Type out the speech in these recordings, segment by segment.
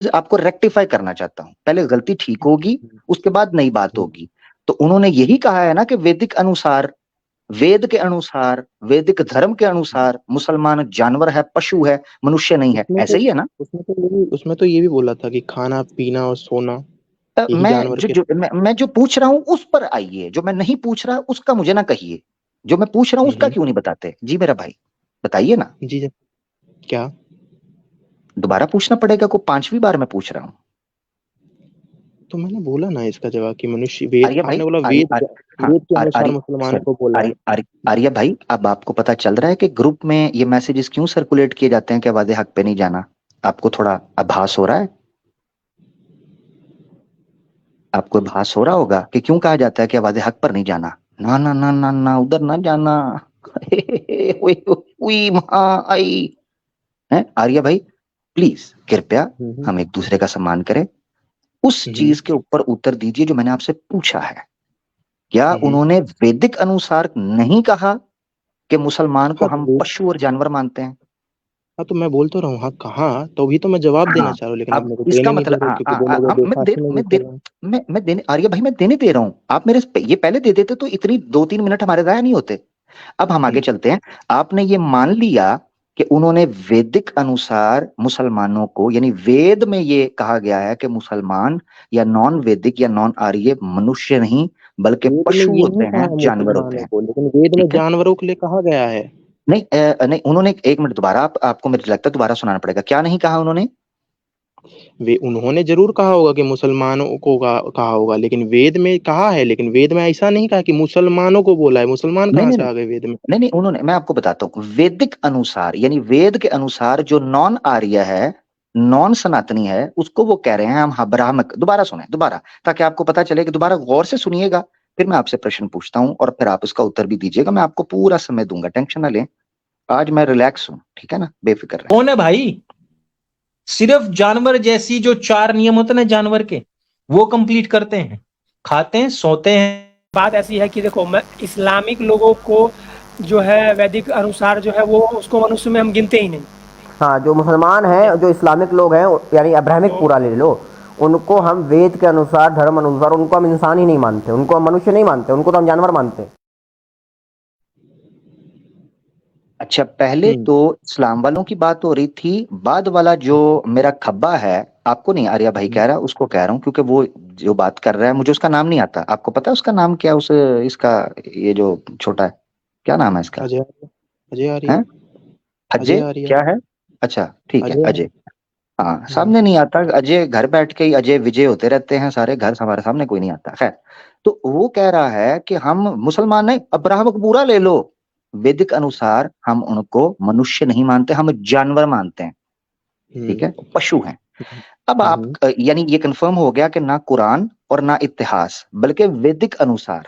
आपको रेक्टिफाई करना चाहता हूं। पहले गलती ठीक होगी, हम्म, उसके बाद नई बात हम्म। होगी। तो उन्होंने यही कहा है ना कि वैदिक अनुसार, वेद के अनुसार, वैदिक धर्म के अनुसार मुसलमान जानवर है, पशु है, मनुष्य नहीं है, उसमें ऐसे तो ही है ना? उसमें तो ये भी बोला था कि खाना पीना और सोना यही जानवर के। मैं जो पूछ रहा हूं उस पर आइए, जो मैं नहीं पूछ रहा उसका मुझे ना कहिए। जो मैं पूछ रहा हूँ उसका हम्म। क्यों नहीं बताते जी मेरा भाई? बताइए ना। जी जी। क्या? दोबारा पूछना पड़ेगा, को पांचवी बार मैं पूछ रहा हूँ। तो मैंने बोला ना इसका जवाब कि मनुष्य वेद, आर्य भाई, आपने बोला आर्य वेद, आर्य हाँ, वेद के अनुसार आर्य मुसलमानों सॉरी, को बोला है। आर्य आर्य आर्य भाई, अब आपको पता चल रहा है कि ग्रुप में ये मैसेजेस क्यों सर्कुलेट किए जाते हैं कि वादे हक पे नहीं जाना? आपको थोड़ा आभास हो रहा है? आपको आभास हो रहा होगा कि क्यों कहा जाता है कि वादे हक पर नहीं जाना? ना ना ना ना ना, उधर ना जाना। हुई हुई माँ आई है। आर्य भाई, प्लीज कृपया हम्म। हम एक दूसरे का सम्मान करें। उस हम्म। चीज के ऊपर उत्तर दीजिए जो मैंने आपसे पूछा है। क्या हम्म। उन्होंने वैदिक अनुसार नहीं कहा कि मुसलमान को हाँ तो हम वेद, पशु और जानवर मानते हैं? हाँ तो मैं बोल तो रहा हूँ, हाँ कहाँ, तो भी तो मैं जवाब देना हाँ, चाह रहा हूँ, लेकिन आप अब मेरे को इसका देने नहीं दे मतलब रहे हो, क्योंकि बोलोगे बेफाकी में ये कर रहा हूँ। मैं देने, आर्य भाई मैं देने दे रहा हूँ। आप मेरे ये पहले दे देते तो इतनी 2-3 मिनट हमारे जाया नहीं होते। अब हम आगे हम्म। चलते हैं। आपने ये मान लिया कि उन्होंने वैदिक अनुसार मुसलमानों को, यानी वेद में ये कहा गया है कि मुसलमान या नॉन वैदिक या नॉन आर्य मनुष्य नहीं बल्कि वेद में पशु ये होते नहीं हैं, कहा है जानवर होते मुसलमानों हैं। को, लेकिन वेद में ठीक है। जानवरों के लिए कहा गया है। नहीं नहीं, उन्होंने एक मिनट दोबारा, आपको मुझे लगता है दोबारा सुनाना पड़ेगा। क्या नहीं कहा उन्होंने? वे उन्होंने जरूर कहा होगा कि मुसलमानों को कहा होगा, लेकिन वेद में कहा है, लेकिन वेद में ऐसा नहीं कहा कि मुसलमानों को बोला है। मुसलमान नहीं कहाँ नहीं से नहीं आ गए वेद में? नहीं नहीं, उन्होंने, मैं आपको बताता हूँ, वैदिक अनुसार यानी वेद के अनुसार जो नॉन आर्य है, नॉन सनातनी है, उसको वो कह रहे हैं हम ब्राह्मक। दोबारा सुने, दोबारा, ताकि आपको पता चले कि दोबारा गौर से सुनिएगा। फिर मैं आपसे प्रश्न पूछता हूँ और फिर आप उसका उत्तर भी दीजिएगा। मैं आपको पूरा समय दूंगा, टेंशन ना लें। आज मैं रिलैक्स हूँ, ठीक है ना, बेफिक्र रहें। कौन है भाई? सिर्फ जानवर जैसी जो चार नियम होते हैं ना जानवर के, वो कंप्लीट करते हैं, खाते हैं, सोते हैं। बात ऐसी है कि देखो, मैं इस्लामिक लोगों को जो है वैदिक अनुसार जो है वो उसको मनुष्य में हम गिनते ही नहीं। हाँ, जो मुसलमान हैं, जो इस्लामिक लोग हैं, यानी अब्राहमिक तो पूरा ले लो, उनको हम वेद के अनुसार, धर्म अनुसार, उनको हम इंसान ही नहीं मानते, उनको हम मनुष्य नहीं मानते, उनको तो हम जानवर मानते हैं। अच्छा, पहले हम्म। तो इस्लाम वालों की बात हो रही थी, बाद वाला जो मेरा खब्बा है, आपको नहीं, आर्या भाई कह रहा, उसको कह रहा हूँ, क्योंकि वो जो बात कर रहा है मुझे उसका नाम नहीं आता। आपको पता है उसका नाम क्या है? उस इसका, ये जो छोटा है, क्या नाम है इसका? अजय आर्य। अजय है आर्य। अजय अजय आर्य। क्या है? अच्छा ठीक है, अजय आर्य। अजय। हाँ, हम्म। सामने नहीं आता अजय, घर बैठ के ही अजय विजय होते रहते हैं सारे, घर हमारे सामने कोई नहीं आता। खैर, तो वो कह रहा है कि हम मुसलमान नहीं, अब्राहम पूरा ले लो, वैदिक अनुसार हम उनको मनुष्य नहीं मानते, हम जानवर मानते हैं। ठीक हम्म। है, पशु हैं। अब आप हम्म। यानी ये कंफर्म हो गया कि ना कुरान और ना इतिहास बल्कि वैदिक अनुसार।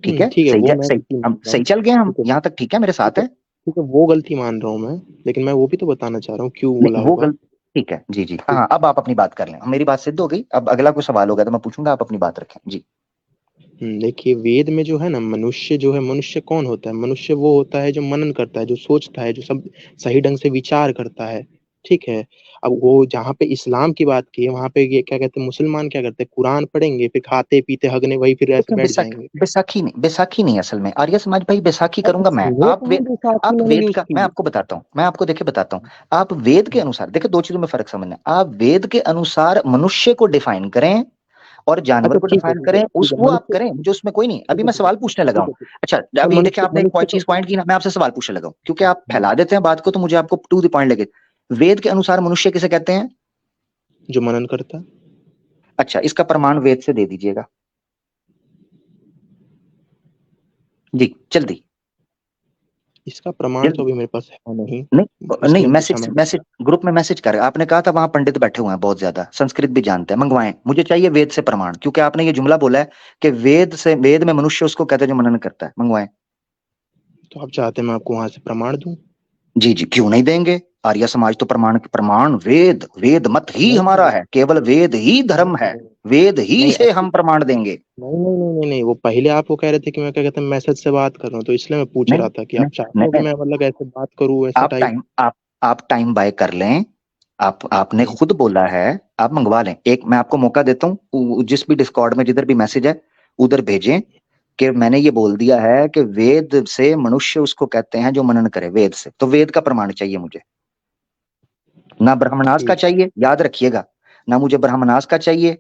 ठीक है, ठीक है, सही वो मैं सही, गलती मान हम रहा सही हूँ। चल गए, हम ठीक है। यहां तक ठीक है, मेरे ठीक साथ है। है। ठीक है, वो गलती मान रहा हूँ मैं, लेकिन मैं वो भी तो बताना चाह रहा हूँ क्यों बोला नहीं वो होगा। गलत, ठीक है जी जी, हाँ अब आप अपनी बात कर लें, मेरी बात सिद्ध हो गई। अब अगला कोई सवाल होगा तो मैं पूछूंगा, आप अपनी बात रखें जी। देखिए, वेद में जो है ना, मनुष्य जो है, मनुष्य कौन होता है? मनुष्य वो होता है जो मनन करता है, जो सोचता है, जो सब सही ढंग से विचार करता है। ठीक है। अब वो जहाँ पे इस्लाम की बात की है, वहां पे ये क्या कहते हैं, मुसलमान क्या करते हैं, कुरान पढ़ेंगे, फिर खाते पीते हगने वही फिर ऐसे देखिए, बैठ जाएंगे। बैसाखी नहीं, बैसाखी नहीं, असल में आर्य समाज भाई बैसाखी अब करूंगा मैं। सुनो आप कहाँ बैसाखी आप मैंने वेद यूज का, की। मैं आपको बताता हूँ, मैं आपको देखिए बताता हूँ। आप वेद के अनुसार देखिए, दो चीजों में फर्क समझना। आप वेद के अनुसार मनुष्य को डिफाइन करें और जानवर अच्छा को ठीक है, डिफाइन ठीक है, करें, ठीक उस है, वो आप मनुष्य। करें, मुझे उसमें कोई नहीं। अभी ठीक है, मैं ठीक है, सवाल पूछने लगा ठीक हूँ। है, ठीक है। अच्छा, अच्छा, अभी देखिए मनुष्य, आपने एक मनुष्य चीज तो। पॉइंट की ना, मैं आपसे सवाल पूछने लगा हूँ, क्योंकि आप फैला देते हैं बात को, तो मुझे आपको टू द पॉइंट लगे। वेद के अनुसार मनुष्य किसे कहते हैं? जो मनन करता है। अच्छा, इसका प्रमाण वेद से दे दीजिएगा जी, जल्दी इसका प्रमाण तो जल्दी। अभी मेरे पास है नहीं, नहीं नहीं, इसलिए पूछा मैसेज मैंने। मैसेज ग्रुप में मैसेज कर, आपने कहा था वहां पंडित बैठे हुए हैं बहुत ज्यादा, संस्कृत भी जानते हैं, मंगवाएं, मुझे चाहिए वेद से प्रमाण, क्योंकि आपने ये जुमला बोला है कि वेद से, वेद में मनुष्य उसको कहते हैं जो मनन करता है। मंगवाएं। तो आप चाहते हैं मैं आपको वहां से प्रमाण दूं? जी जी, क्यों नहीं देंगे? आर्य समाज तो प्रमाण, प्रमाण वेद, वेद मत ही नहीं हमारा नहीं है, केवल वेद ही नहीं धर्म है, नहीं वेद ही नहीं, से हम प्रमाण देंगे। नहीं नहीं नहीं नहीं नहीं, वो पहले आपको कह रहे थे कि मैं क्या कहते हैं मैसेज से बात कर रहा हूँ, तो इसलिए मैं पूछ नहीं रहा था कि नहीं आप चाहते हो कि नहीं, मैं मतलब ऐसे बात करूँ, ऐसा आप टाइप। टाइम आप टाइम बाय कर लें। आपने खुद बोला है, आप मंगवा लें। एक मैं आपको मौका देता हूँ, जिस भी डिस्कॉर्ड में जिधर भी मैसेज है उधर भेजें कि मैंने ये बोल दिया है कि वेद से मनुष्य उसको कहते हैं जो मनन करे वेद से। तो वेद का प्रमाण चाहिए मुझे, ना ब्राह्मणास का ठीक। चाहिए, याद रखिएगा, ना मुझे ब्राह्मणास का चाहिए,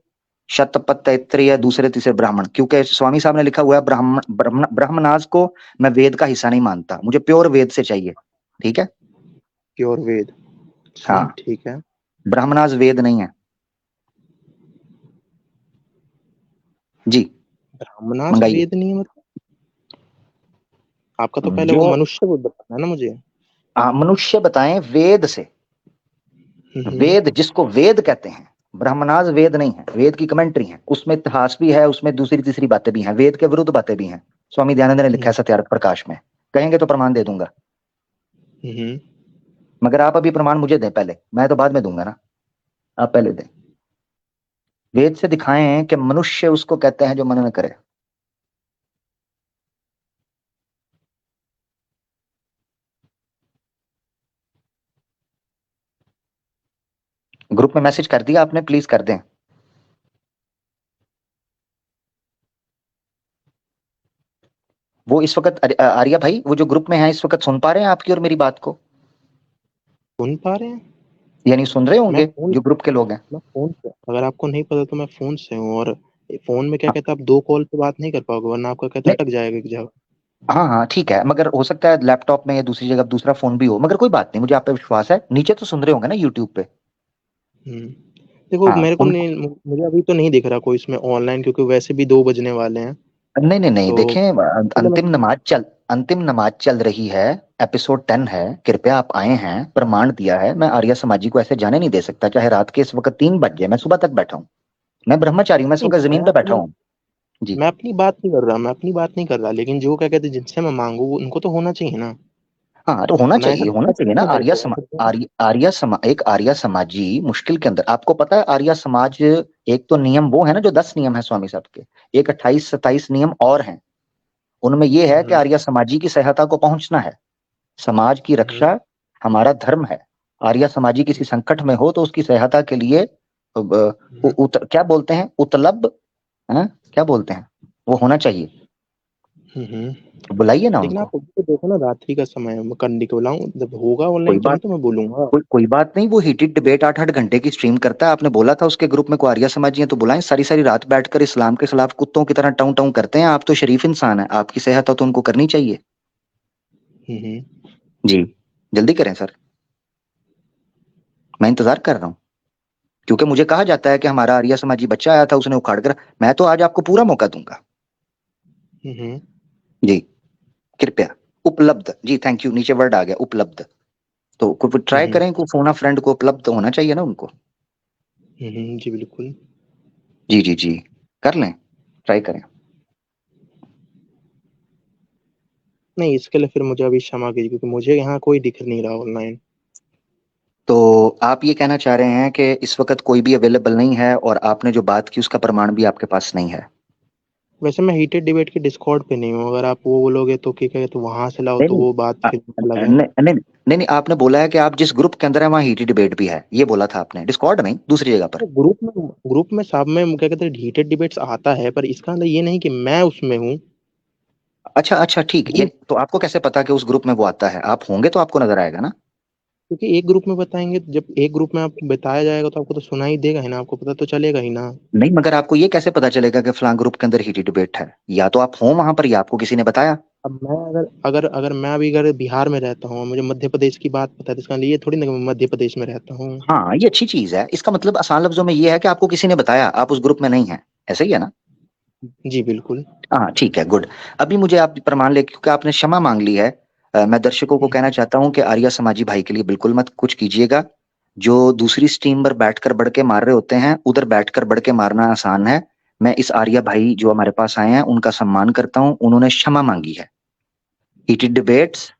शतपथ तैत्रीय या दूसरे तीसरे ब्राह्मण, क्योंकि स्वामी साहब ने लिखा हुआ है ब्राह्मणास को मैं वेद का हिस्सा नहीं मानता, मुझे प्योर वेद से चाहिए। ठीक है, प्योर वेद। हाँ, ठीक है। ब्राह्मणास वेद नहीं है जी। ब्राह्मणास मंगाइए वेद नहीं है मतलब? आपका तो पहले वो जो मनुष्य को बताना है ना मुझे। मनुष्य बताएं वेद से, वेद जिसको वेद कहते हैं, ब्राह्मणास वेद नहीं है, वेद की कमेंट्री है, उसमें इतिहास भी है, उसमें दूसरी तीसरी बातें भी हैं, वेद के विरुद्ध बातें भी हैं। स्वामी दयानंद ने लिखा है सत्यार्थ प्रकाश में, कहेंगे तो प्रमाण दे दूंगा, मगर आप अभी प्रमाण मुझे दें पहले, मैं तो बाद में दूंगा ना, आप पहले दें। वेद से दिखाएं कि मनुष्य उसको कहते हैं जो मनन करे। ग्रुप में मैसेज कर दिया आपने, प्लीज कर दें। वो इस वक्त आर्या भाई, वो जो ग्रुप में है इस वक्त सुन पा रहे हैं आपकी और मेरी बात को? सुन पा रहे हैं? यानी सुन रहे होंगे जो ग्रुप के लोग हैं। मैं फोन से, अगर आपको नहीं पता तो मैं फोन से हूँ, और फोन में क्या कहता है आप 2 कॉल पे बात नहीं कर पाओगे, वरना आपका कहता नहीं, अटक जाएगा एक जगह। हाँ हाँ ठीक है, मगर हो सकता है लैपटॉप में या दूसरी जगह दूसरा फोन भी हो, मगर कोई बात नहीं, मुझे आप पे विश्वास है, नीचे तो सुन रहे होंगे ना यूट्यूब पे। देखो हाँ मेरे को उनको, नहीं, मुझे अभी तो नहीं दिख रहा कोई इसमें ऑनलाइन, क्योंकि वैसे भी 2 बजने वाले हैं। नहीं नहीं नहीं, तो देखें, अंतिम नमाज चल रही है, एपिसोड 10 है, कृपया आप आए हैं, प्रमाण दिया है, मैं आर्या समाजी को ऐसे जाने नहीं दे सकता, चाहे रात के इस वक्त 3 बज जाए, मैं सुबह तक बैठा हूँ, मैं ब्रह्मचारी हूँ, मैं इस नहीं, वक्त जमीन पे बैठा हूँ जी। मैं अपनी बात नहीं कर रहा, लेकिन जो क्या कहते हैं जिनसे मैं मांगू उनको तो होना चाहिए ना। हाँ तो होना वरना ऐसा चाहिए ना, कैसे मेरे को फिर तो। एक आर्य समाजी मुश्किल के अंदर, आपको पता है आर्य समाज, एक तो नियम वो है ना जो 10 नियम है स्वामी साहब के, एक 28-27 नियम और हैं, उनमें ये है कि आर्य समाजी की सहायता को पहुंचना है, समाज की रक्षा हमारा धर्म है, आर्य समाजी किसी संकट में हो तो उसकी सहायता के लिए क्या बोलते हैं, उपलब्ध है, क्या बोलते हैं, वो होना चाहिए, बुलाइए ना लेकिन उनको। आप तो देखो ना, रात्रि का समय है, मैं करने को बुलाऊं, जब होगा कोई ऑनलाइन तभी बात तो मैं बोलूंगा। कोई बात नहीं, वो हीटेड डिबेट 8-8 घंटे की स्ट्रीम करता है, आपने बोला था उसके ग्रुप में कोई आर्या समाजी है तो बुलाएं, सारी सारी रात बैठकर इस्लाम के खिलाफ कुत्तों की तरह टाउं टाउं करते हैं, आप तो शरीफ इंसान है, आपकी सहायता तो उनको करनी चाहिए जी, जल्दी करें सर, मैं इंतजार कर रहा हूँ, क्योंकि मुझे कहा जाता है कि हमारा आर्या समाजी बच्चा आया था उसने उखाड़ कर, मैं तो आज आपको पूरा मौका दूंगा जी, कृपया उपलब्ध जी, थैंक यू, नीचे वर्ड आ गया उपलब्ध, तो कोई ट्राई करें, कोई फोन फ्रेंड को उपलब्ध होना चाहिए ना उनको। जी बिल्कुल। जी जी जी, कर लें, ट्राई करें। नहीं, इसके लिए फिर मुझे अभी क्षमा कीजिए, क्योंकि मुझे यहाँ कोई दिख नहीं रहा ऑनलाइन। तो आप ये कहना चाह रहे हैं कि इस वक्त कोई भी अवेलेबल नहीं है और आपने जो बात की उसका प्रमाण भी आपके पास नहीं है? वैसे मैं हीटेड डिबेट के डिस्कॉर्ड पे नहीं हूँ, अगर आप वो बोलोगे तो क्या कहते, तो वहां से लाओ नहीं तो नहीं, वो बात फिर अलग है। नहीं नहीं नहीं नहीं, आपने बोला है कि आप जिस ग्रुप के अंदर है वहाँ हीटेड डिबेट भी है, ये बोला था आपने, डिस्कॉर्ड नहीं, दूसरी जगह पर। तो ग्रुप में सब में क्या कहते हैं हीटेड डिबेट्स आता है, पर इसका मतलब ये नहीं कि मैं उसमें हूँ। अच्छा अच्छा ठीक, ये ग्रुप, तो आपको कैसे पता कि उस ग्रुप में वो आता है? आप होंगे तो आपको नजर आएगा ना। क्योंकि एक ग्रुप में बताएंगे, जब एक ग्रुप में आपको बताया जाएगा तो आपको तो सुनाई देगा ही ना, आपको पता तो चलेगा ही ना। नहीं, मगर आपको ये कैसे पता चलेगा कि फलां ग्रुप के अंदर हीटेड डिबेट है? या तो आप हो वहां पर या आपको किसी ने बताया। अब मैं अगर मैं अभी अगर बिहार में रहता हूँ, मुझे मध्य प्रदेश की बात पता है, तो इसका मतलब ये थोड़ी ना कि मैं मध्य प्रदेश में रहता हूँ। हाँ ये अच्छी चीज है, इसका मतलब आसान लफ्जों में ये है कि आपको किसी ने बताया, आप उस ग्रुप में नहीं है, ऐसा ही है ना? जी बिल्कुल। हाँ ठीक है, गुड। अभी मुझे आप प्रमाण ले, क्योंकि आपने क्षमा मांग ली है, मैं दर्शकों को कहना चाहता हूं कि आर्या समाजी भाई के लिए बिल्कुल मत कुछ कीजिएगा, जो दूसरी स्ट्रीम पर बैठकर बढ़ के मार रहे होते हैं, उधर बैठकर बढ़ के मारना आसान है, मैं इस आर्या भाई जो हमारे पास आए हैं उनका सम्मान करता हूं, उन्होंने क्षमा मांगी है, heated debates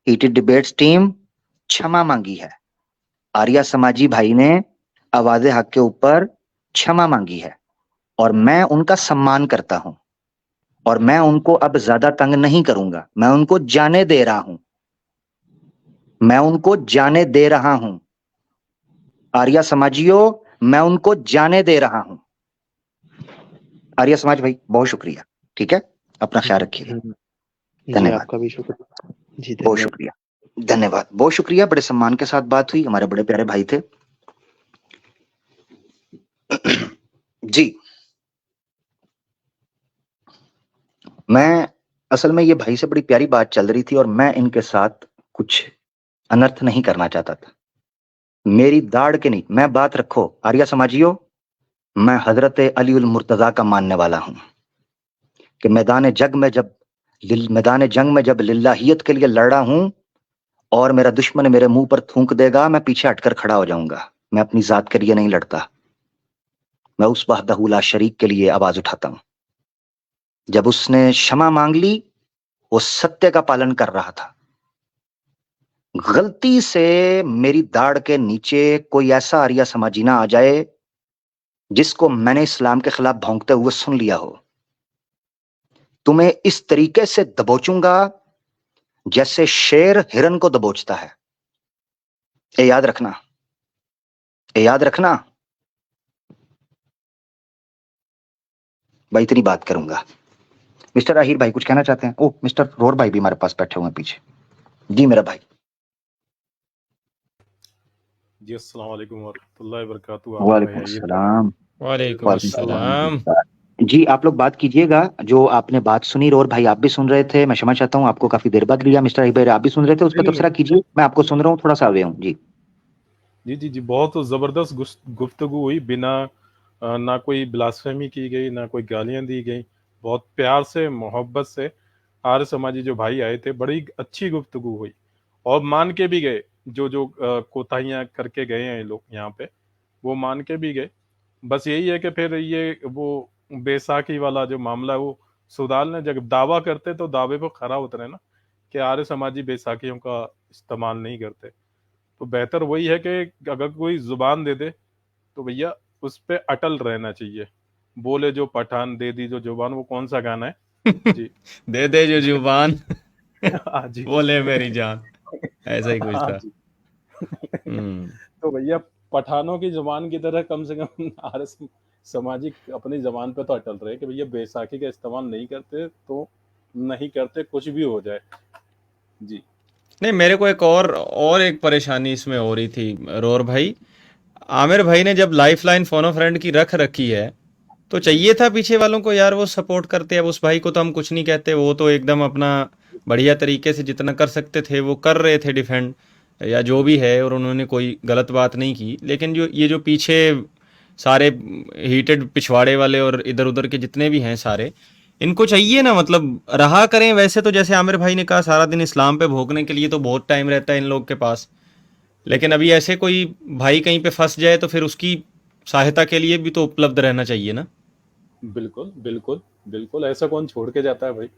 heated debates team क्षमा मांगी है, आर्या समाजी भाई ने आवाज़े हक के ऊपर क्षमा मांगी है, और मैं उनका सम्मान करता हूं, और मैं उनको अब ज्यादा तंग नहीं करूंगा, मैं उनको जाने दे रहा हूं, मैं उनको जाने दे रहा हूं, आर्या समाजियों, मैं उनको जाने दे रहा हूं। आर्या समाज भाई बहुत शुक्रिया, ठीक है, अपना ख्याल रखिएगा। जी धन्यवाद, आपका भी शुक्रिया जी, बहुत धन्यवाद। शुक्रिया, धन्यवाद, बहुत शुक्रिया। बड़े सम्मान के साथ बात हुई, हमारे बड़े प्यारे भाई थे जी। मैं असल में ये भाई से बड़ी प्यारी बात चल रही थी और मैं इनके साथ कुछ अनर्थ नहीं करना चाहता था। मेरी दाढ़ के नहीं, मैं बात रखो आर्या समाजियों, मैं हजरत अली उल मुर्तजा का मानने वाला हूं कि मैदान जंग में जब लिल्लाहियत के लिए लड़ा हूं और मेरा दुश्मन मेरे मुंह पर थूक देगा, मैं पीछे हटकर खड़ा हो जाऊंगा। मैं अपनी जात के लिए नहीं लड़ता, मैं उस वहदहू ला शरीक के लिए आवाज उठाता हूं। जब उसने क्षमा मांग ली, वो सत्य का पालन कर रहा था। गलती से मेरी दाढ़ के नीचे कोई ऐसा आर्या समाजी ना आ जाए जिसको मैंने इस्लाम के खिलाफ भौंकते हुए सुन लिया हो, तुम्हें इस तरीके से दबोचूंगा जैसे शेर हिरन को दबोचता है। ये याद रखना, ये याद रखना भाई, इतनी बात करूंगा। मिस्टर आहिर भाई कुछ कहना चाहते हैं? ओ मिस्टर रोर भाई भी हमारे पास बैठे हुए हैं पीछे। जी मेरा भाई। जी अस्सलाम वालेकुम वरहमतुल्लाहि वबरकातुहू। वालेकुम अस्सलाम। वालेकुम अस्सलाम। जी आप लोग बात कीजिएगा। जो आपने बात सुनी, रोर भाई आप भी सुन रहे थे, मैं क्षमा चाहता हूँ आपको काफी देर बाद लिया। मिस्टर आहिर आप भी सुन रहे थे, उस पर तबसरा कीजिए। मैं आपको सुन रहा हूँ, थोड़ा सा अवे हूँ जी। जी जी जी, बहुत जबरदस्त गुफ्तगू हुई, बिना ना कोई ब्लास्फेमी की गई, ना कोई गालियां दी गई। बहुत प्यार से, मोहब्बत से आर्य समाजी जो भाई आए थे, बड़ी अच्छी गुफ्तगू हुई और मान के भी गए। जो जो कोताहियां करके गए हैं लोग यहाँ पे, वो मान के भी गए। बस यही है कि फिर ये वो बैसाखी वाला जो मामला है, वो सुदाल ने जब दावा करते तो दावे पर खरा उतरे ना, कि आर्य समाजी बैसाखियों का इस्तेमाल नहीं करते। तो बेहतर वही है कि अगर कोई जुबान दे दे तो भैया उस पे अटल रहना चाहिए। बोले जो पठान दे दी जो जुबान, वो कौन सा गाना है जी? दे दे जो जुबान हाँ जी, बोले मेरी जान, ऐसा ही कुछ हाँ था। जी। हम्म। तो भैया पठानों की जुबान की तरह कम से कम आर्य सामाजिक अपनी जबान पे तो अटल रहे कि भैया बैसाखी का इस्तेमाल नहीं करते तो नहीं करते, कुछ भी हो जाए जी। नहीं, मेरे को एक परेशानी इसमें हो रही थी रोर भाई। आमिर भाई ने जब life line phone of friend की रख रखी है, तो चाहिए था पीछे वालों को यार वो सपोर्ट करते। अब उस भाई को तो हम कुछ नहीं कहते, वो तो एकदम अपना बढ़िया तरीके से जितना कर सकते थे वो कर रहे थे डिफेंड या जो भी है, और उन्होंने कोई गलत बात नहीं की। लेकिन जो पीछे सारे हीटेड पिछवाड़े वाले और इधर उधर के जितने भी हैं सारे, इनको चाहिए ना, मतलब रहा करें। वैसे तो जैसे आमिर भाई ने कहा, सारा दिन इस्लाम पे भोगने के लिए तो बहुत टाइम रहता है इन लोग के पास। लेकिन अभी ऐसे कोई भाई कहीं पे फंस जाए तो फिर उसकी सहायता के लिए भी तो उपलब्ध रहना चाहिए ना। बिल्कुल बिल्कुल बिल्कुल, ऐसा कौन छोड़ के जाता है भाई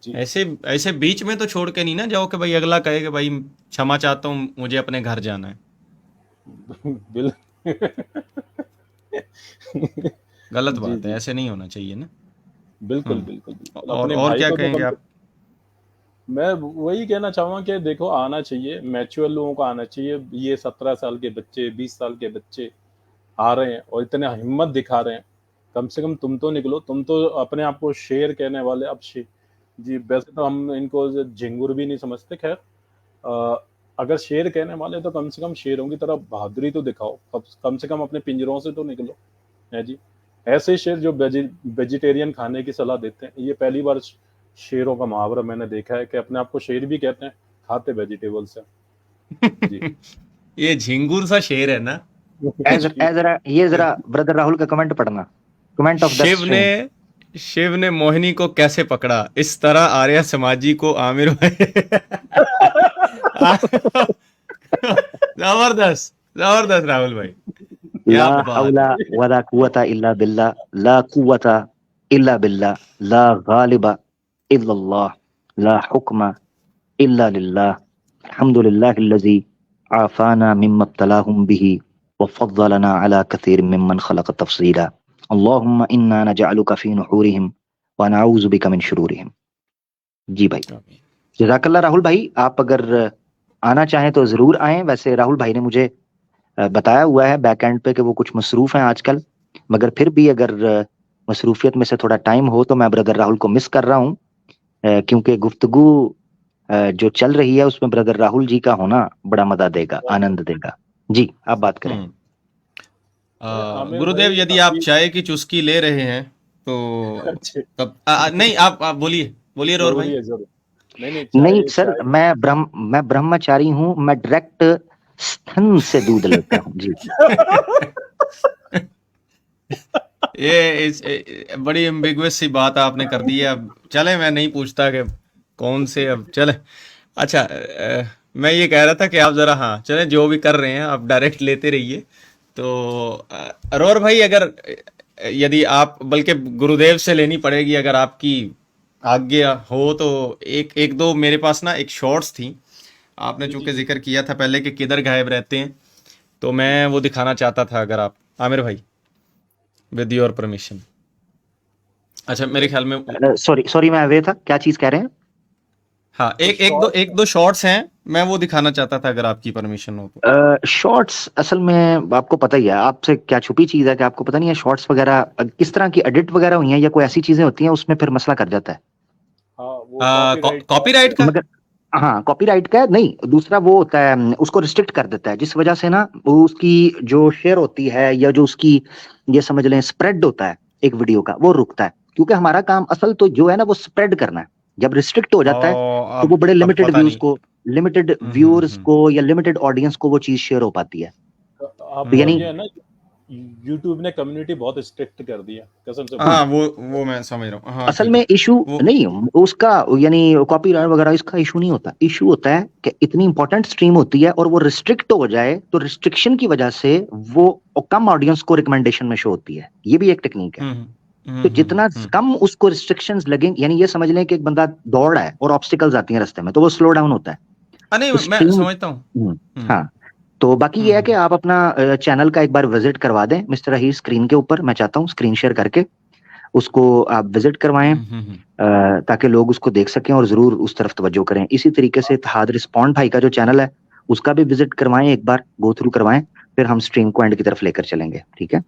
जी। ऐसे ऐसे बीच में तो छोड़ के नहीं ना जाओ कि भाई अगला कहे कि भाई क्षमा चाहता हूँ, मुझे अपने घर जाना है। बिल गलत जी बात है, जी, ऐसे नहीं होना चाहिए ना। बिल्कुल बिल्कुल बिल्कुल, अपने और भाई क्या को तो कहेंगे कम आप? से मैं वही कहना चाहूंगा कि देखो, आना चाहिए, मैच्योर लोगों को आना चाहिए। ये 17 साल के बच्चे, 20 साल के बच्चे आ रहे हैं और इतने हिम्मत दिखा रहे हैं। कम से कम तुम तो निकलो, तुम तो अपने आप को शेर कहने वाले। अब जी, वैसे तो हम इनको झिंगुर भी नहीं समझते, खैर अगर शेर कहने वाले तो कम से कम शेरों की तरह बहादुरी तो दिखाओ। कम से कम अपने पिंजरों से तो निकलो है जी। ऐसे शेर जो वेजिटेरियन खाने की सलाह देते हैं, ये पहली बार शेरों का मुहावरा मैंने देखा है कि अपने आप को शेर भी कहते हैं, खाते वेजिटेबल्स हैं जी। ये झिंगुर सा शेर है ना। जरा ये जरा ब्रदर राहुल का कमेंट पढ़ना, कमेंट ऑफ द शिव ने मोहिनी को कैसे पकड़ा, इस तरह आर्या समाजी को आमिर भाई जबरदस्त जबरदस्त राहुल भाई, क्या ला बात हौला है। वला कुव्वता इल्ला बिल्लाह, ला कुव्वता इल्ला बिल्लाह, ला गालिबा इल्लल्लाह, ला हुक्मा इल्ला लिल्लाह, अल्हम्दुलिल्लाहिल्लज़ी आफाना मिम्मा इब्तलाहुम बिही व फद्दलना अला कसीर मिम्मन खलक तफसीला, अल्लाहुम्मा इन्ना नजअलुका फी नुहूरिहिम व नऊज़ु बिका मिन शुरूरिहिम। जी भाई, जज़ाकल्लाह राहुल भाई। आप अगर आना चाहें तो जरूर आएं। वैसे राहुल भाई ने मुझे बताया हुआ है बैक एंड पे कि वो कुछ मसरूफ हैं आजकल, मगर फिर भी अगर मसरूफियत में से थोड़ा टाइम हो तो मैं ब्रदर राहुल को मिस कर रहा हूँ, क्योंकि गुफ्तगू जो चल रही है उसमें ब्रदर राहुल जी का होना बड़ा मजा देगा, आनंद देगा। जी आप बात करें। आमिर गुरुदेव, भाई यदि आप अभी चाय की चुस्की ले रहे हैं तो अच्छे तब नहीं, आप बोलिए बोलिए रोर भाई। जरूरी है जरूर। नहीं नहीं चाय सर, चाय मैं ब्रह्मचारी हूँ, मैं डायरेक्ट स्तन से दूध लेता हूँ जी। बड़ी एम्बिगुअस सी बात आपने कर दी है। अब चले, मैं नहीं पूछता कि कौन से, अब चले। अच्छा, मैं ये कह रहा था कि आप जरा, हाँ चले, जो भी कर रहे हैं आप डायरेक्ट लेते रहिए। तो अरोर भाई, अगर यदि आप, बल्कि गुरुदेव से लेनी पड़ेगी अगर आपकी आज्ञा हो, तो एक दो मेरे पास ना एक शॉर्ट्स थी। आपने चूंकि जिक्र किया था पहले कि किधर गायब रहते हैं, तो मैं वो दिखाना चाहता था, अगर आप, आमिर भाई, विद योर परमिशन। अच्छा, मेरे ख्याल में सॉरी मैं अवे था, क्या चीज कह रहे हैं? हाँ, एक दो शॉर्ट्स हैं, मैं वो दिखाना चाहता था, अगर आपकी परमिशन हो तो। शॉर्ट्स असल में आपको पता ही है, आपसे क्या छुपी चीज है कि आपको पता नहीं है शॉर्ट्स वगैरह किस तरह की एडिट वगैरह हुई हैं या कोई ऐसी चीजें होती हैं, उसमें फिर मसला कर जाता है। हाँ वो कॉपीराइट कॉपीराइट का? मगर हाँ, कॉपीराइट का नहीं, दूसरा वो होता है उसको रिस्ट्रिक्ट कर देता है, जिस वजह से ना वो उसकी जो शेयर होती है या जो उसकी ये समझ लें स्प्रेड होता है एक वीडियो का, वो रुकता है। क्योंकि हमारा काम असल तो जो है ना वो स्प्रेड करना है। जब रिस्ट्रिक्ट हो जाता है तो वो बड़े अब लिमिटेड पता व्यूज नहीं। को, लिमिटेड व्यूअर्स को या लिमिटेड ऑडियंस को वो चीज शेयर हो पाती है। आप तो यानी ये है ना, यूट्यूब ने कम्युनिटी बहुत स्ट्रिक्ट कर दिया कसम से। हाँ, वो मैं समझ रहा हूँ। हाँ, असल ठीक में है। इशू वो नहीं उसका, यानी कॉपीराइट वगैरह इसका इशू नहीं होता। इशू होता है कि इतनी इंपॉर्टेंट स्ट्रीम होती है और वो रिस्ट्रिक्ट हो जाए, तो रिस्ट्रिक्शन की वजह से वो कम ऑडियंस को रिकमेंडेशन में शो होती है। ये भी एक टेक्निक है। तो जितना कम उसको रिस्ट्रिक्शंस लगेंगे, यानी ये समझ लें कि एक बंदा दौड़ रहा है और ऑब्स्टिकल्स आती हैं रास्ते में, तो वो स्लो डाउन होता है। नहीं, तो मैं स्ट्रीम, समझता हूँ। हाँ। तो बाकी ये है कि आप अपना चैनल का एक बार विजिट करवा दें मिस्टर अहीर, स्क्रीन के ऊपर मैं चाहता हूँ स्क्रीन शेयर करके उसको आप विजिट करवाएं, ताकि लोग उसको देख सकें और जरूर उस तरफ तवज्जो करें। इसी तरीके से इत्तेहाद रिस्पॉन्ड भाई का जो चैनल है उसका भी विजिट करवाएं, एक बार गो थ्रू करवाएं, फिर हम स्ट्रीम को एंड की तरफ लेकर चलेंगे। ठीक है?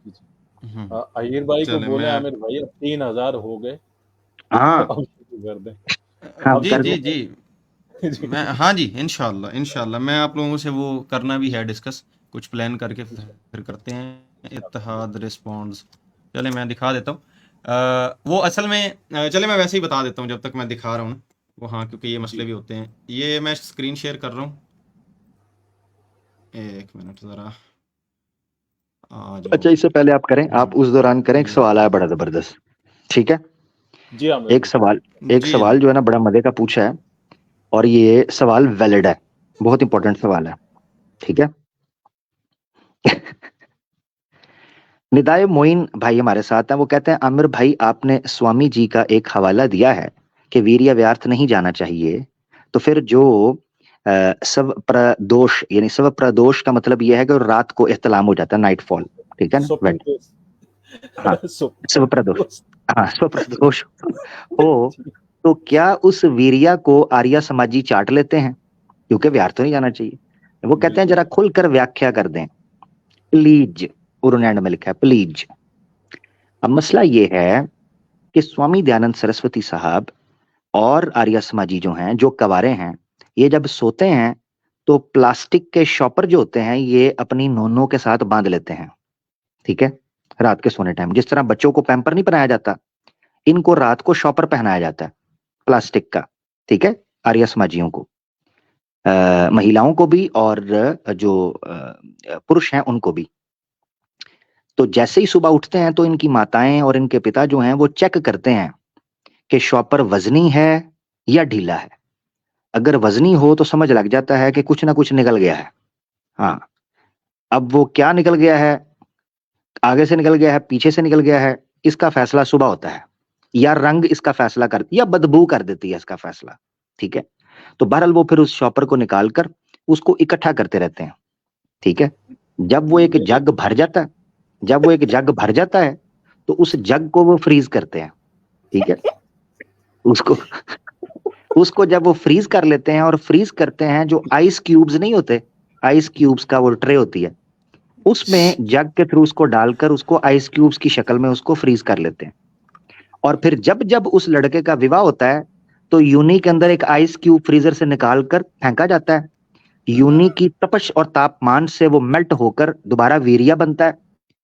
अहीर भाई को बोले आमिर भाई 3000 हो गए। हाँ कर दें। हाँ जी कर जी दें। जी मैं, हाँ जी, इंशाल्लाह मैं आप लोगों से वो करना भी है डिस्कस, कुछ प्लान करके फिर करते हैं इत्तेहाद रिस्पॉन्ड्स। चले, मैं दिखा देता हूँ। वो असल में चले मैं वैसे ही बता देता हूँ जब तक मैं दिखा रहा हूँ वो। हाँ, क्योंकि ये मसले भी होते हैं। ये मैं स्क्रीन शेयर कर रहा हूँ, एक मिनट ज़रा। अच्छा, इससे पहले आप करें, आप उस दौरान करें, एक सवाल आया बड़ा जबरदस्त। ठीक है? जी आमिर एक जी सवाल जो है ना बड़ा मजे का पूछा है, और ये सवाल वैलिड है, बहुत इंपॉर्टेंट सवाल है। ठीक है? निदाय मोइन भाई हमारे साथ हैं, वो कहते हैं आमिर भाई आपने स्वामी जी का एक हवाला दिया है कि वीर्य व्यर्थ नहीं जाना चाहिए, तो फिर जो सब प्रदोष, यानी सब प्रदोष का मतलब यह है कि रात को इख्तिलाम हो जाता है, नाइट फॉल। ठीक है ना? हाँ, सब प्रदोष, हाँ सब प्रदोष हो, तो क्या उस वीर्या को आर्य समाजी चाट लेते हैं? क्योंकि व्यर्थ नहीं जाना चाहिए। वो कहते हैं जरा खुलकर व्याख्या कर दें प्लीज। उन्होंने में लिखा है प्लीज। अब मसला ये है कि स्वामी दयानंद सरस्वती साहब और आर्य समाजी जो हैं, जो कवारे हैं, ये जब सोते हैं तो प्लास्टिक के शॉपर जो होते हैं ये अपनी नोनों के साथ बांध लेते हैं। ठीक है? रात के सोने टाइम, जिस तरह बच्चों को पैम्पर नहीं पहनाया जाता, इनको रात को शॉपर पहनाया जाता है प्लास्टिक का। ठीक है? आर्य समाजियों को, महिलाओं को भी और जो पुरुष हैं उनको भी। तो जैसे ही सुबह उठते हैं तो इनकी माताएं और इनके पिता जो हैं वो चेक करते हैं कि शॉपर वजनी है या ढीला है। अगर वजनी हो तो समझ लग जाता है कि कुछ ना कुछ निकल गया है। हाँ, अब वो क्या निकल गया है, आगे से निकल गया है, पीछे से निकल गया है, इसका फैसला सुबह होता है, या रंग इसका फैसला करती, या बदबू कर देती है इसका फैसला। ठीक है? तो बहरहाल वो फिर उस शॉपर को निकालकर उसको इकट्ठा करते रहते हैं। ठीक है? जब वो एक जग भर जाता है, तो उस जग को वो फ्रीज करते हैं। ठीक है? उसको जब वो फ्रीज कर लेते हैं, और फ्रीज करते हैं, जो आइस क्यूब्स नहीं होते, आइस क्यूब्स का वो ट्रे होती है, उसमें जग के थ्रू उसको डालकर उसको आइस क्यूब्स की शक्ल में उसको फ्रीज कर लेते हैं। और फिर जब जब उस लड़के का विवाह होता है तो यूनी के अंदर एक आइस क्यूब फ्रीजर से निकाल कर फेंका जाता है। यूनी की तपश और तापमान से वो मेल्ट होकर दोबारा वीरिया बनता है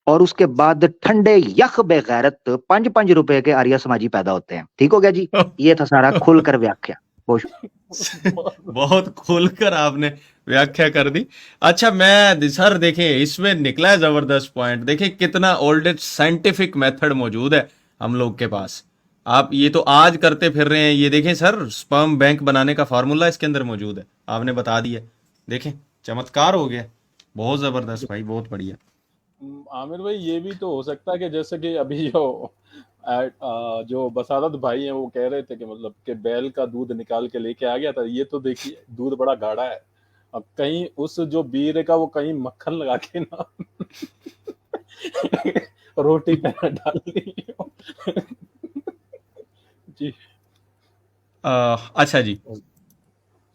और उसके बाद ठंडे यख बेगैरत 5-5 रुपए के आर्य समाजी पैदा होते हैं। ठीक हो गया जी, ये था सारा खुलकर व्याख्या। बहुत खुलकर आपने व्याख्या कर दी। अच्छा मैं सर देखें इसमें निकला है जबरदस्त पॉइंट, देखें कितना ओल्डेस्ट साइंटिफिक मेथड मौजूद है हम लोग के पास। आप ये तो आज करते फिर रहे हैं, ये देखें सर स्पर्म बैंक बनाने का फार्मूला इसके अंदर मौजूद है, आपने बता दिया। देखें चमत्कार हो गया, बहुत जबरदस्त भाई, बहुत बढ़िया। आमिर भाई ये भी तो हो सकता है कि जैसे कि अभी जो बसारत भाई हैं वो कह रहे थे कि मतलब कि बैल का दूध निकाल के लेके आ गया था, ये तो देखिए दूध बड़ा गाढ़ा है, अब कहीं उस जो बीर का वो कहीं मक्खन लगा के ना रोटी पे ना डाल दी हो। जी अच्छा जी,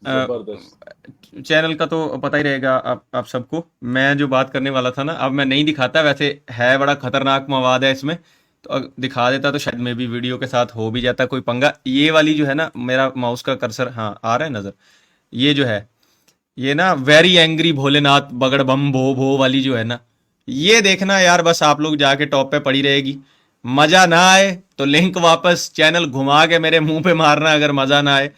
जबरदस्त। चैनल का तो पता ही रहेगा आप सबको। मैं जो बात करने वाला था ना, अब मैं नहीं दिखाता, वैसे है बड़ा खतरनाक मवाद है इसमें, तो दिखा देता तो शायद में भी वीडियो के साथ हो भी जाता कोई पंगा। ये वाली जो है ना, मेरा माउस का कर्सर हाँ आ रहा है नजर, ये जो है ये ना वेरी एंग्री भोलेनाथ बगड़ बम भो भो वाली जो है ना, ये देखना यार, बस आप लोग जाके टॉप पे पड़ी रहेगी। मजा ना आए तो लिंक वापस चैनल घुमा के मेरे मुंह पे मारना अगर मजा ना आए।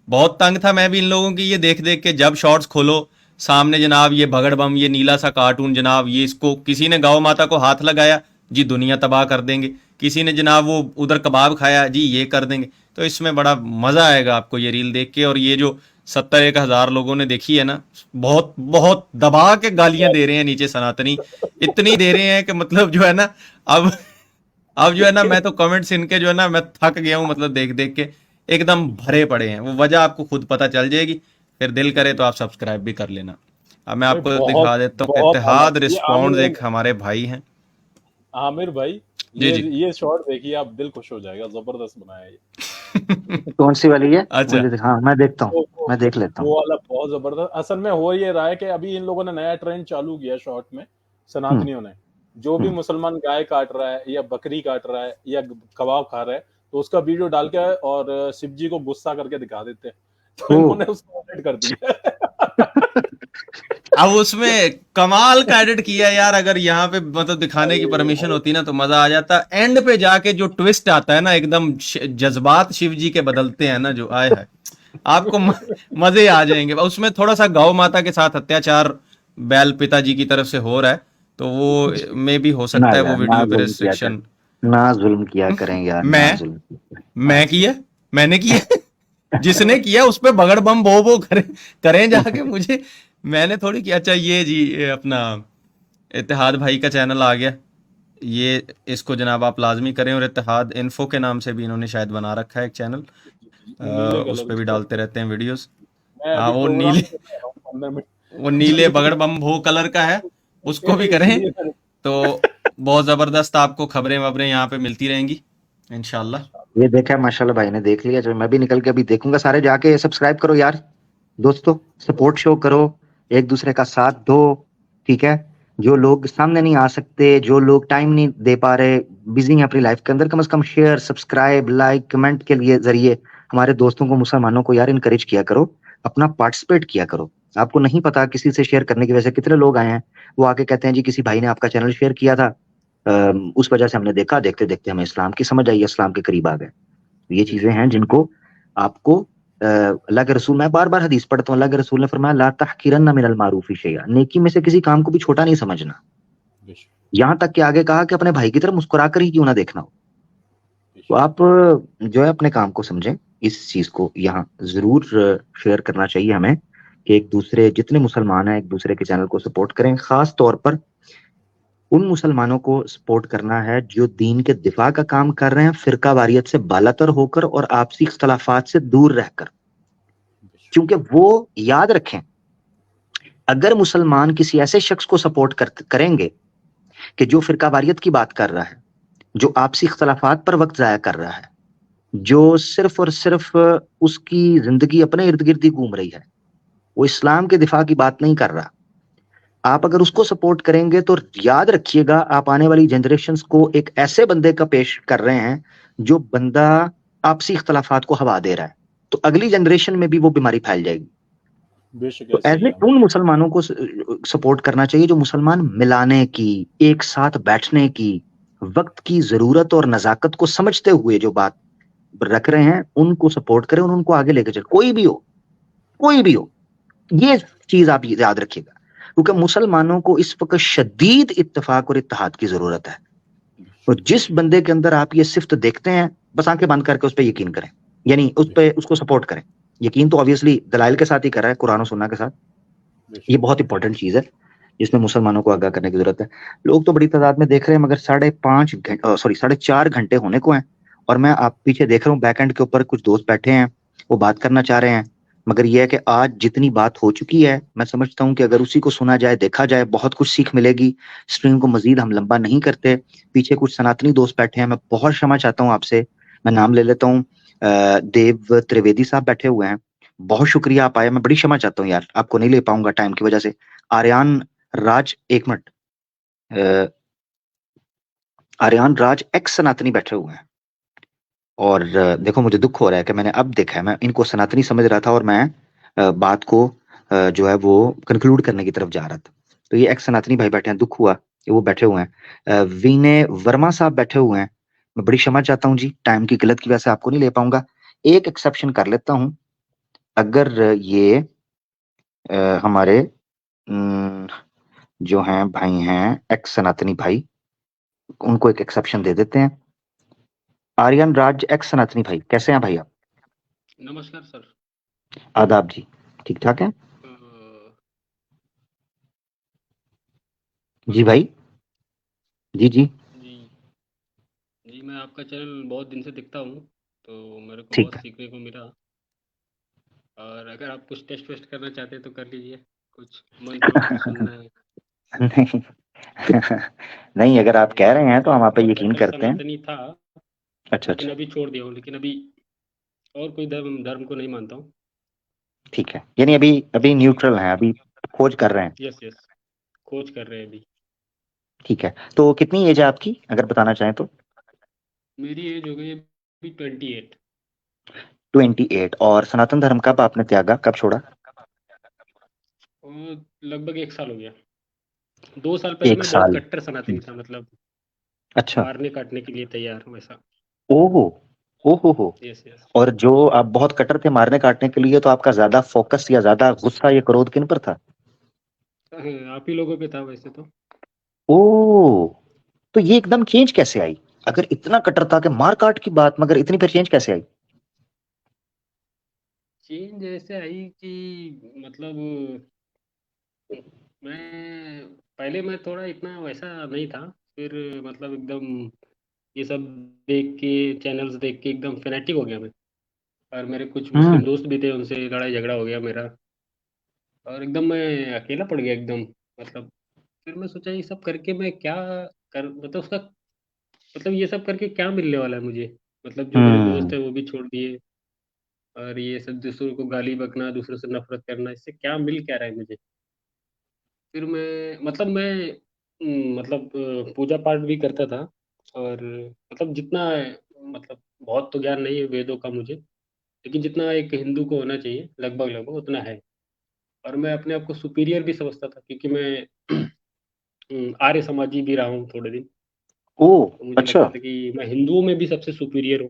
बहुत तंग था मैं भी इन लोगों की ये देख देख के, जब शॉर्ट्स खोलो सामने जनाब ये भगड़ बम, ये नीला सा कार्टून जनाब, ये इसको किसी ने गौ माता को हाथ लगाया जी दुनिया तबाह कर देंगे, किसी ने जनाब वो उधर कबाब खाया जी ये कर देंगे। तो इसमें बड़ा मजा आएगा आपको ये रील देख के। और ये जो 70-1 हज़ार लोगों ने देखी है ना, बहुत बहुत दबा के गालियां दे रहे हैं नीचे सनातनी, इतनी दे रहे हैं कि मतलब जो है ना अब जो है ना, मैं तो कमेंट्स इनके जो है ना मैं थक गया हूं, मतलब देख देख के एकदम भरे पड़े हैं। वो वजह आपको खुद पता चल जाएगी, फिर दिल करे तो आप सब्सक्राइब भी कर लेना। अब मैं आपको दिखा देता हूँ, बहुत इत्तेहाद ये रिस्पॉन्ड आमिर एक हमारे भाई हैं। आमिर भाई जी ये जी ये शॉट देखिए आप दिल खुश हो जाएगा, जबरदस्त बनाया है ये। कौन सी वाली है? अच्छा मुझे हाँ मैं देखता हूँ, वो मैं देख लेता वो हूँ। वाला बहुत जबरदस्त। असल में हो ये रहा है कि अभी इन लोगों ने नया ट्रेंड चालू किया शॉर्ट में, सनातनियों ने, जो भी मुसलमान गाय काट रहा है या बकरी काट रहा है या कबाब खा रहा है तो उसका वीडियो डाल के और शिव जी को गुस्सा करके दिखा देते हैं, तो इन्होंने उसको एडिट कर दिया। अब उसमें कमाल का एडिट किया यार, अगर यहाँ पे मतलब दिखाने की परमिशन होती ना तो मजा आ जाता। एंड पे जाके जो ट्विस्ट आता है ना, एकदम जज्बात शिव जी के बदलते हैं ना, जो आए है आपको मजे आ जाएंगे। उसमें थोड़ा सा गौ माता के साथ अत्याचार बैल पिताजी की तरफ से हो रहा है, तो वो में भी हो सकता ना है वो यार, वीडियो ना पे जुल्म किया रिस्ट्रिक्शन। कर, ना जुल्म किया करें यार, ना जुल्म किया। मैं किया, मैंने किया जिसने किया उस पे बगड़ बम बो बो करें जाके, मुझे मैंने थोड़ी किया। अच्छा ये जी ये अपना इत्तेहाद भाई का चैनल आ गया, ये इसको जनाब आप लाजमी करें। और इत्तेहाद इन्फो के नाम से भी इन्होंने शायद बना रखा है एक चैनल, नीले उस कलर पर भी का। डालते रहते हैं वीडियोस। मैं हाँ अभी वो प्रोग्राम नीले से कह रहा हूँ 15 मिनट। वो नीले बगड़ बम भो कलर का है, उसको भी करें तो बहुत जबरदस्त आपको खबरें वबरें यहाँ पे मिलती रहेंगी इंशाल्लाह। ये देखा माशाल्लाह, भाई ने देख लिया, जो मैं भी निकल के अभी देखूंगा। सारे जाके सब्सक्राइब करो यार दोस्तों, सपोर्ट शो करो, एक दूसरे का साथ दो, ठीक है। जो लोग सामने नहीं आ सकते, जो लोग टाइम नहीं दे पा रहे, बिजी हैं अपनी लाइफ के अंदर, कम से कम शेयर सब्सक्राइब लाइक कमेंट के लिए जरिए हमारे दोस्तों को, मुसलमानों को यार इनकरेज किया करो, अपना पार्टिसिपेट किया करो। आपको नहीं पता किसी से शेयर करने की वजह से कितने लोग आए हैं, वो आके कहते हैं जी किसी भाई ने आपका चैनल शेयर किया था, उस वजह से हमने देखा, देखते देखते हमें इस्लाम की समझ आई, इस्लाम के करीब आ गए। ये चीजें हैं जिनको आपको अल्लाह के रसूल, मैं बार बार हदीस पढ़ता हूँ, अल्लाह के रसूल ने फरमाया ला तहकीरन्ना मिनल मारूफी शैया, नेकी में से किसी काम को भी छोटा नहीं समझना। यहाँ तक कि आगे कहा कि अपने भाई की तरफ मुस्कुरा कर ही क्यों ना देखना हो। तो आप जो है अपने काम को समझें, इस चीज को यहाँ जरूर शेयर करना चाहिए हमें कि एक दूसरे, जितने मुसलमान हैं एक दूसरे के चैनल को सपोर्ट करें। खास तौर पर उन मुसलमानों को सपोर्ट करना है जो दीन के दिफा का काम कर रहे हैं, फिरका वारियत से बालातर होकर और आपसी इख्तलाफात से दूर रहकर। क्योंकि वो याद रखें, अगर मुसलमान किसी ऐसे शख्स को सपोर्ट करेंगे कि जो फिरका वारियत की बात कर रहा है, जो आपसी इख्तलाफात पर वक्त जाया कर रहा है, जो सिर्फ और सिर्फ उसकी जिंदगी अपने इर्द गिर्द ही घूम रही है, वो इस्लाम के दिफा की बात नहीं कर रहा, आप अगर उसको सपोर्ट करेंगे तो याद रखिएगा आप आने वाली जनरेशन्स को एक ऐसे बंदे का पेश कर रहे हैं जो बंदा आपसी इख्तलाफात को हवा दे रहा है, तो अगली जनरेशन में भी वो बीमारी फैल जाएगी। बेशक तो ऐसा ही ऐसे है। उन मुसलमानों को सपोर्ट करना चाहिए जो मुसलमान मिलाने की, एक साथ बैठने की, वक्त की जरूरत और नजाकत को समझते हुए जो बात रख रहे हैं उनको सपोर्ट करें और उनको आगे लेके चले, कोई भी हो, कोई भी हो। ये चीज आप याद रखिएगा, क्योंकि मुसलमानों को इस वक्त शदीद इत्तेफाक और इत्तेहाद की जरूरत है। तो जिस बंदे के अंदर आप ये सिफ्त देखते हैं, बस आंखें बंद करके उस पर यकीन करें, यानी उस पे उसको सपोर्ट करें। यकीन तो ऑब्वियसली दलाइल के साथ ही कर रहा है, कुरान और सुन्ना के साथ। ये बहुत इंपॉर्टेंट चीज है जिसमें मुसलमानों को आगाह करने की जरूरत है। लोग तो बड़ी तादाद में देख रहे हैं, मगर 4.5 घंटे होने को हैं, और मैं आप पीछे देख रहा हूँ बैक एंड के ऊपर कुछ दोस्त बैठे हैं, वो बात करना चाह रहे हैं। मगर यह है कि आज जितनी बात हो चुकी है, मैं समझता हूँ कि अगर उसी को सुना जाए, देखा जाए, बहुत कुछ सीख मिलेगी। स्ट्रीम को मजीद हम लंबा नहीं करते। पीछे कुछ सनातनी दोस्त बैठे हैं, मैं बहुत क्षमा चाहता हूँ आपसे, मैं नाम ले लेता हूँ। देव त्रिवेदी साहब बैठे हुए हैं, बहुत शुक्रिया आप आए, मैं बड़ी क्षमा चाहता हूँ यार, आपको नहीं ले पाऊंगा टाइम की वजह से। आर्यन राज, एक मिनट, आर्यन राज एक्स सनातनी बैठे हुए हैं, और देखो मुझे दुख हो रहा है कि मैंने अब देखा है, मैं इनको सनातनी समझ रहा था और मैं बात को जो है वो कंक्लूड करने की तरफ जा रहा था। तो ये एक्स सनातनी भाई बैठे हैं, दुख हुआ कि वो बैठे हुए हैं। विनय वर्मा साहब बैठे हुए हैं, मैं बड़ी क्षमा चाहता हूँ जी, टाइम की किल्लत की वजह से आपको नहीं ले पाऊंगा। एक एक्सेप्शन कर लेता हूँ, अगर ये हमारे जो हैं भाई हैं एक्स सनातनी भाई, उनको एक एक्सेप्शन दे देते हैं। आर्यन राज एक्स सनातनी भाई, कैसे हैं भाई आप? नमस्कार सर। आदाब जी, ठीक ठाक है जी हेलो। भाई? जी जी, जी जी, मैं आपका चैनल बहुत दिन से देखता हूँ, तो मेरे को ठीक बहुत सीखने को मिला। और अगर आप कुछ टेस्ट वेस्ट करना चाहते हैं तो कर लीजिए, कुछ मन हो तो सुनना है। है। नहीं नहीं, अगर आप कह रहे हैं तो मैं हम आप पे बहुत यकीन कट्टर करते हैं। सनातनी था, अच्छा लेकिन अच्छा, अभी छोड़ दिया हूँ। लेकिन अभी और कोई धर्म धर्म को नहीं मानता हूँ। ठीक है, यानी अभी अभी जी, न्यूट्रल हैं, अभी खोज कर रहे हैं। यस यस, खोज कर रहे हैं अभी। ठीक है, तो कितनी एज है आपकी अगर बताना चाहें तो? मेरी एज हो गई है अभी 28। 28। और सनातन धर्म कब आपने त्यागा, कब छोड़ा? और लगभग 1 साल हो गया। 2 साल पहले एक मैं बहुत साल कट्टर सनातनी था, मतलब अच्छा, मारने काटने के लिए तैयार वैसा। ओहो, ओहो हो। Yes yes. और जो आप बहुत कट्टर थे मारने काटने के लिए, तो आपका ज्यादा फोकस या ज्यादा गुस्सा या क्रोध किन पर था? आप ही लोगों पे था वैसे तो। ओ, तो ये एकदम चेंज कैसे आई? अगर इतना कट्टर था कि मार काट की बात, मगर इतनी फिर चेंज कैसे आई? चेंज ऐसे आई कि मतलब मैं पहले मैं थोड़ा इतना वैसा नहीं था, फिर मतलब एकदम ये सब देख के, चैनल्स देख के एकदम फैनेटिक हो गया मैं। और मेरे कुछ हम्म मुस्लिम दोस्त भी थे, उनसे लड़ाई झगड़ा हो गया मेरा, और एकदम मैं अकेला पड़ गया एकदम। मतलब फिर मैं सोचा ये सब करके मैं क्या कर, मतलब उसका मतलब ये सब करके क्या मिलने वाला है मुझे। मतलब जो मेरे दोस्त हम्म है वो भी छोड़ दिए, और ये सब दूसरों को गाली बकना, दूसरों से नफरत करना, इससे क्या मिल क्या रहा है मुझे। फिर मैं मतलब पूजा पाठ भी करता था, और मतलब जितना मतलब बहुत तो ज्ञान नहीं है वेदों का मुझे, लेकिन जितना एक हिंदू को होना चाहिए लगभग लगभग उतना है। और मैं अपने आप को सुपीरियर भी समझता था, क्योंकि मैं आर्य समाजी भी रहा हूँ थोड़े दिन। ओ, तो मुझे अच्छा, लगता था कि मैं हिंदुओं में भी सबसे सुपीरियर हूँ,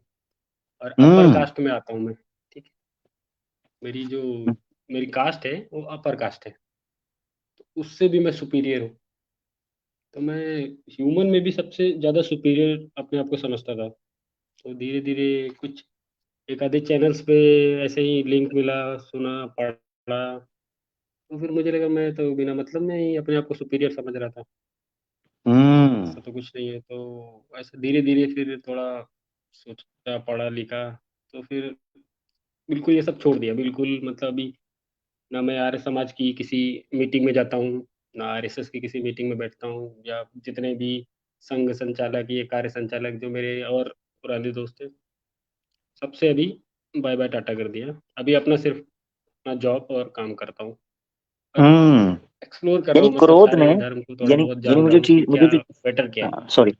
और अपर हम्म कास्ट में आता हूँ मैं। ठीक है, मेरी जो मेरी कास्ट है वो अपर कास्ट है, तो उससे भी मैं सुपीरियर हूँ। तो मैं ह्यूमन में भी सबसे ज़्यादा सुपीरियर अपने आप को समझता था। तो धीरे धीरे कुछ एक आधे चैनल्स पे ऐसे ही लिंक मिला, सुना, पढ़ा, तो फिर मुझे लगा मैं तो बिना मतलब में ही अपने आप को सुपीरियर समझ रहा था। हम्म ऐसा तो कुछ नहीं है। तो ऐसे धीरे धीरे फिर थोड़ा सोचा, पढ़ा लिखा, तो फिर बिल्कुल ये सब छोड़ दिया बिल्कुल। मतलब अभी ना मैं आर्य समाज की किसी मीटिंग में जाता हूँ, ना आरएसएस की किसी मीटिंग में बैठता हूँ, या जितने भी संघ संचालक, ये कार्य संचालक जो मेरे और पुराने दोस्त हैं, सबसे अभी बाय बाय टाटा कर दिया। अभी अपना सिर्फ अपना जॉब और काम करता हूँ। और हम्म एक्सप्लोर कर रहा यानी हूँ, मतलब क्रोध सारे ने धर्म को थोड़ा यानी बहुत यानी जान रहा हूँ कि मुझे क्या जो बेटर क्या है। सॉरी